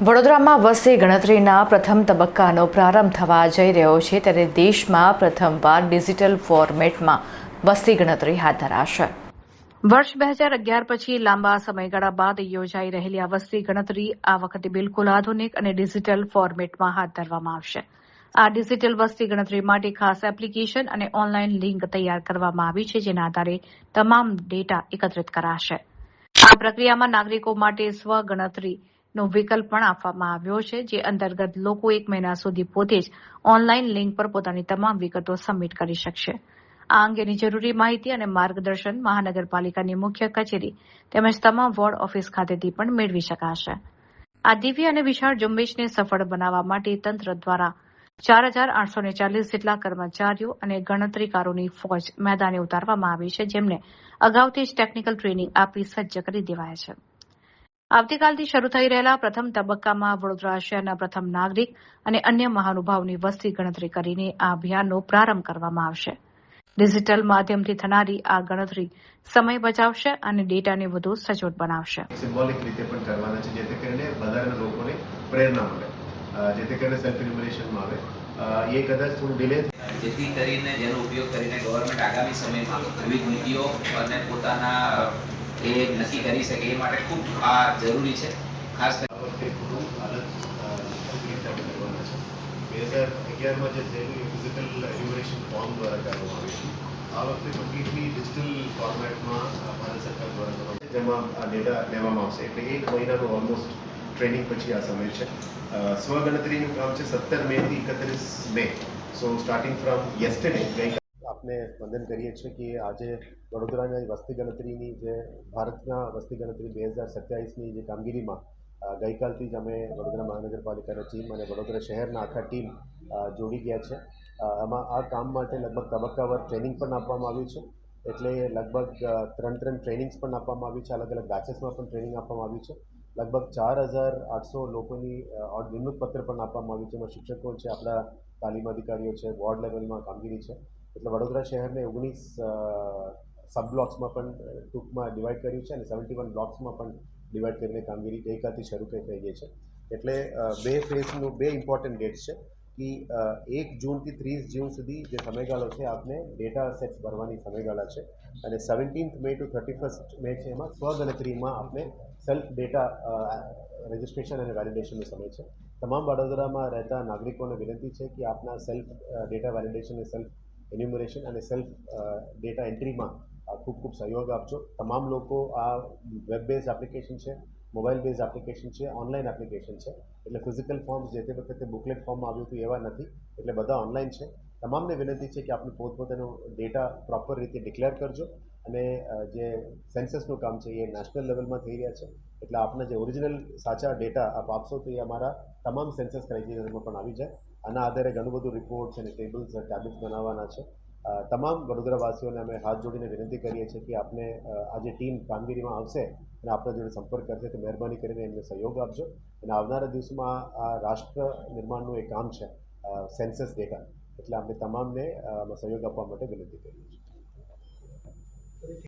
વડોદરામાં વસ્તી ગણતરીના પ્રથમ તબક્કાનો પ્રારંભ થવા જઈ રહ્યો છે, ત્યારે દેશમાં પ્રથમવાર ડિજિટલ ફોર્મેટમાં વસ્તી ગણતરી હાથ ધરાશે. વર્ષ 2011 પછી લાંબા સમયગાળા બાદ યોજાઈ રહેલી આ વસ્તી ગણતરી આ વખતે બિલકુલ આધુનિક અને ડિજિટલ ફોર્મેટમાં હાથ ધરવામાં આવશે. આ ડિજિટલ વસ્તી ગણતરી માટે ખાસ એપ્લિકેશન અને ઓનલાઈન લિંક તૈયાર કરવામાં આવી છે, જેના આધારે તમામ ડેટા એકત્રિત કરાશે. આ પ્રક્રિયામાં નાગરિકો માટે સ્વગણતરીનો વિકલ્પ પણ આપવામાં આવ્યો છે, જે અંતર્ગત લોકો 1 મહિના સુધી પોતે જ ઓનલાઈન લિંક પર પોતાની તમામ વિગતો સબમિટ કરી શકશે. આ અંગેની જરૂરી માહિતી અને માર્ગદર્શન મહાનગરપાલિકાની મુખ્ય કચેરી તેમજ તમામ વોર્ડ ઓફિસ ખાતેથી પણ મેળવી શકાશે. આ દિવ્ય અને વિશાળ ઝુંબેશને સફળ બનાવવા માટે તંત્ર દ્વારા 4,840 જેટલા કર્મચારીઓ અને ગણતરીકારોની ફોજ મેદાને ઉતારવામાં આવી છે, જેમને અગાઉથી જ ટેકનિકલ ટ્રેનિંગ આપી સજ્જ કરી દેવાયા છે. આવતીકાલથી શરૂ થઈ રહેલા પ્રથમ તબક્કામાં વડોદરા શહેરના પ્રથમ નાગરિક અને અન્ય મહાનુભાવોની વસ્તી ગણતરી કરીને આ અભિયાનનો પ્રારંભ કરવામાં આવશે. ડિજિટલ માધ્યમથી થનારી આ ગણતરી સમય બચાવશે અને ડેટાને વધુ સચોટ બનાવશે. સિમ્બોલિક રીતે પણ કરવાના છે, જેથી કરીને વધારે લોકોને પ્રેરણા મળે, જેથી કરીને સેલ્ફ ઇન્યુમરેશનમાં આવે. એ કદાચ થોડું ડિલે, જેથી કરીને જેનો ઉપયોગ કરીને ગવર્મેન્ટ આગામી સમયમાં વિવિધ નીતિઓ અને પોતાના એ નક્કી કરી શકે એ માટે ખૂબ આ જરૂરી છે. ખાસ કરીને થોડું હાલત કરવાના છે. 2011માં જે થયેલું ફિઝિકલ ઇન્યુમરેશન ફોર્મ દ્વારા કરવામાં આવ્યું છે. આ વખતે કમ્પ્લીટલી ડિજિટલ ફોર્મેટમાં ભારત સરકાર દ્વારા કરવામાં, જેમાં આ ડેટા લેવામાં આવશે. એટલે 1 મહિનાનું ઓલમોસ્ટ ટ્રેનિંગ પછી આ સમય છે. સ્વગણતરીનું કામ છે 17 મે થી 31 મે. સો સ્ટાર્ટિંગ ફ્રોમ યસ્ટરડે. આપણે વંદન કરીએ છીએ કે આજે વડોદરાની વસ્તી ગણતરીની જે ભારતના વસ્તી ગણતરી 2027ની જે કામગીરીમાં ગઈકાલથી જ અમે વડોદરા મહાનગરપાલિકાની ટીમ અને વડોદરા શહેરના આખા ટીમ જોડી ગયા છે. આમાં આ કામ માટે લગભગ તબક્કાવાર ટ્રેનિંગ પણ આપવામાં આવ્યું છે. એટલે લગભગ 3 ટ્રેનિંગ્સ પણ આપવામાં આવી છે. અલગ અલગ બેચેસમાં પણ ટ્રેનિંગ આપવામાં આવી છે. લગભગ 4,800 લોકોની નિમણૂક પત્ર પણ આપવામાં આવ્યું છે. એમાં શિક્ષકો છે, આપણા તાલીમ અધિકારીઓ છે, વોર્ડ લેવલમાં કામગીરી છે. એટલે વડોદરા શહેરને 19 સબ બ્લોક્સમાં પણ ટૂંકમાં ડિવાઈડ કર્યું છે અને 71 બ્લોક્સમાં પણ ડિવાઈડ કરીને કામગીરી ગઈકાલથી શરૂ થઈ ગઈ છે. એટલે 2 ફેઝનું 2 ઇમ્પોર્ટન્ટ ડેટ્સ છે કે 1 જૂનથી 30 જૂન સુધી જે સમયગાળો છે, આપને ડેટા સેટ્સ ભરવાની સમયગાળા છે, અને 17th મે ટુ 31st મે છે, એમાં સ્વગણતરીમાં આપણે સેલ્ફ ડેટા રજિસ્ટ્રેશન અને વેલિડેશનનો સમય છે. તમામ વડોદરામાં રહેતા નાગરિકોને વિનંતી છે કે આપના સેલ્ફ ડેટા વેલિડેશન અને સેલ્ફ એન્યુમરેશન અને સેલ્ફ ડેટા એન્ટ્રીમાં ખૂબ સહયોગ આપજો. તમામ લોકો આ વેબ બેઝ એપ્લિકેશન છે, મોબાઈલ બેઝ એપ્લિકેશન છે, ઓનલાઈન એપ્લિકેશન છે. એટલે ફિઝિકલ ફોર્મ્સ જે તે વખતે બુકલેટ ફોર્મમાં આવ્યું હતું એવા નથી. એટલે બધા ઓનલાઈન છે. તમામને વિનંતી છે કે આપણે પોતપોતાનું ડેટા પ્રોપર રીતે ડિક્લેર કરજો. અને જે સેન્સસનું કામ છે એ નેશનલ લેવલમાં થઈ રહ્યા છે. એટલે આપના જે ઓરિજિનલ સાચા ડેટા આપ આપશો તો એ અમારા તમામ સેન્સસ ક્રાઇટેરિયામાં પણ આવી જાય. આના આધારે ઘણું બધું રિપોર્ટ્સ અને ટેબલ્સ ટેબ્લેટ્સ બનાવવાના છે. તમામ વડોદરાવાસીઓને અમે હાથ જોડીને વિનંતી કરીએ છીએ કે આપને આ જે ટીમ કામગીરીમાં આવશે અને આપણા જોડે સંપર્ક કરશે તો મહેરબાની કરીને એમને સહયોગ આપજો. અને આવનારા દિવસોમાં આ રાષ્ટ્ર નિર્માણનું એક કામ છે, સેન્સસ ડેટા. એટલે આપણે તમામને સહયોગ આપવા માટે વિનંતી કરીએ છીએ.